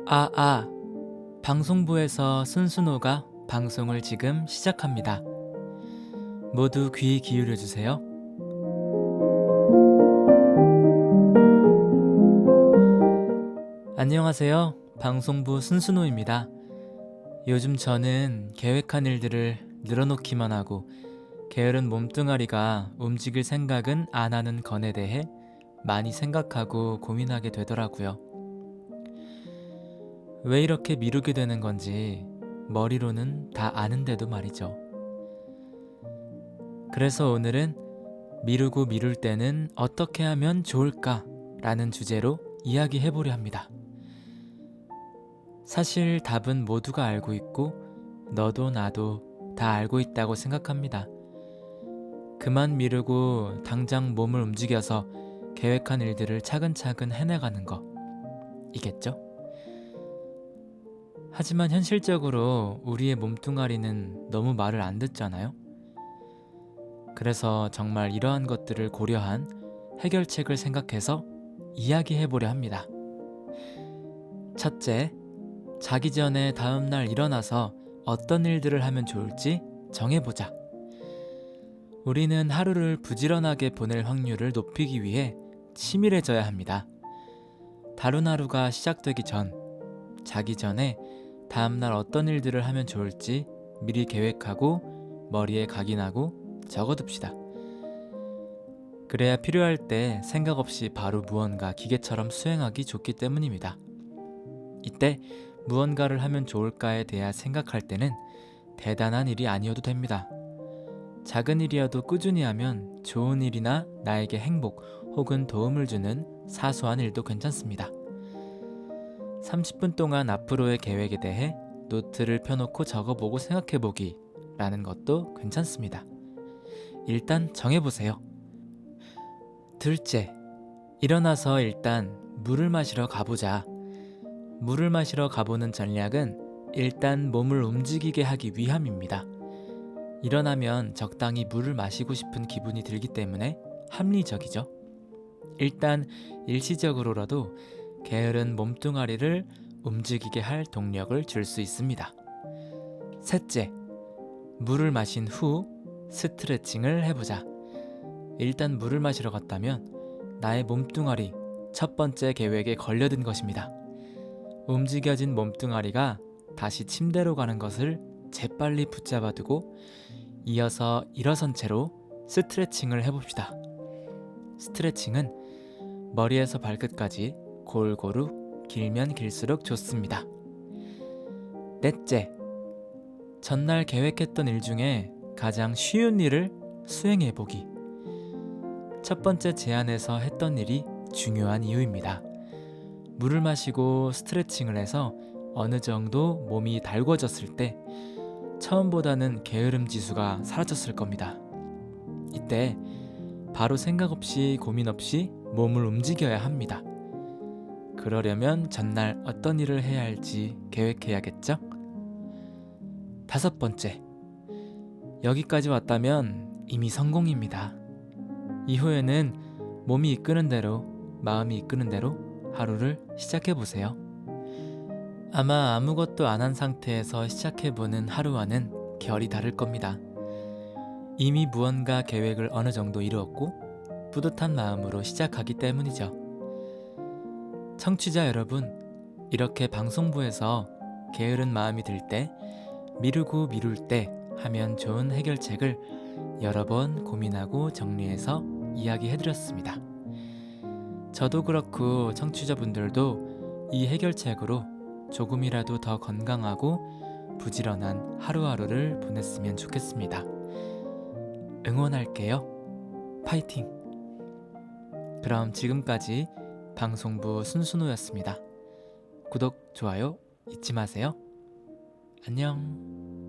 아, 방송부에서 순순호가 방송을 지금 시작합니다. 모두 귀 기울여 주세요. 안녕하세요. 방송부 순순호입니다. 요즘 저는 계획한 일들을 늘어놓기만 하고 게으른 몸뚱아리가 움직일 생각은 안 하는 건에 대해 많이 생각하고 고민하게 되더라고요. 왜 이렇게 미루게 되는 건지 머리로는 다 아는데도 말이죠. 그래서 오늘은 미루고 미룰 때는 어떻게 하면 좋을까? 라는 주제로 이야기해보려 합니다. 사실 답은 모두가 알고 있고 너도 나도 다 알고 있다고 생각합니다. 그만 미루고 당장 몸을 움직여서 계획한 일들을 차근차근 해나가는 거 이겠죠? 하지만 현실적으로 우리의 몸뚱아리는 너무 말을 안 듣잖아요? 그래서 정말 이러한 것들을 고려한 해결책을 생각해서 이야기해보려 합니다. 첫째, 자기 전에 다음날 일어나서 어떤 일들을 하면 좋을지 정해보자. 우리는 하루를 부지런하게 보낼 확률을 높이기 위해 치밀해져야 합니다. 다른 하루가 시작되기 전, 자기 전에 다음날 어떤 일들을 하면 좋을지 미리 계획하고 머리에 각인하고 적어둡시다. 그래야 필요할 때 생각 없이 바로 무언가 기계처럼 수행하기 좋기 때문입니다. 이때 무언가를 하면 좋을까에 대해 생각할 때는 대단한 일이 아니어도 됩니다. 작은 일이어도 꾸준히 하면 좋은 일이나 나에게 행복 혹은 도움을 주는 사소한 일도 괜찮습니다. 30분 동안 앞으로의 계획에 대해 노트를 펴놓고 적어보고 생각해보기 라는 것도 괜찮습니다. 일단 정해보세요. 둘째, 일어나서 일단 물을 마시러 가보자. 물을 마시러 가보는 전략은 일단 몸을 움직이게 하기 위함입니다. 일어나면 적당히 물을 마시고 싶은 기분이 들기 때문에 합리적이죠. 일단 일시적으로라도 게으른 몸뚱아리를 움직이게 할 동력을 줄 수 있습니다. 셋째, 물을 마신 후 스트레칭을 해보자. 일단 물을 마시러 갔다면 나의 몸뚱아리 첫 번째 계획에 걸려든 것입니다. 움직여진 몸뚱아리가 다시 침대로 가는 것을 재빨리 붙잡아두고 이어서 일어선 채로 스트레칭을 해봅시다. 스트레칭은 머리에서 발끝까지 골고루 길면 길수록 좋습니다. 넷째, 전날 계획했던 일 중에 가장 쉬운 일을 수행해보기. 첫 번째 제안에서 했던 일이 중요한 이유입니다. 물을 마시고 스트레칭을 해서 어느 정도 몸이 달궈졌을 때 처음보다는 게으름 지수가 사라졌을 겁니다. 이때 바로 생각 없이 고민 없이 몸을 움직여야 합니다. 그러려면 전날 어떤 일을 해야 할지 계획해야겠죠? 다섯 번째, 여기까지 왔다면 이미 성공입니다. 이후에는 몸이 이끄는 대로, 마음이 이끄는 대로 하루를 시작해보세요. 아마 아무것도 안 한 상태에서 시작해보는 하루와는 결이 다를 겁니다. 이미 무언가 계획을 어느 정도 이루었고 뿌듯한 마음으로 시작하기 때문이죠. 청취자 여러분, 이렇게 방송부에서 게으른 마음이 들 때, 미루고 미룰 때 하면 좋은 해결책을 여러 번 고민하고 정리해서 이야기해드렸습니다. 저도 그렇고 청취자분들도 이 해결책으로 조금이라도 더 건강하고 부지런한 하루하루를 보냈으면 좋겠습니다. 응원할게요. 파이팅! 그럼 지금까지 방송부 순순호였습니다. 구독, 좋아요 잊지 마세요. 안녕.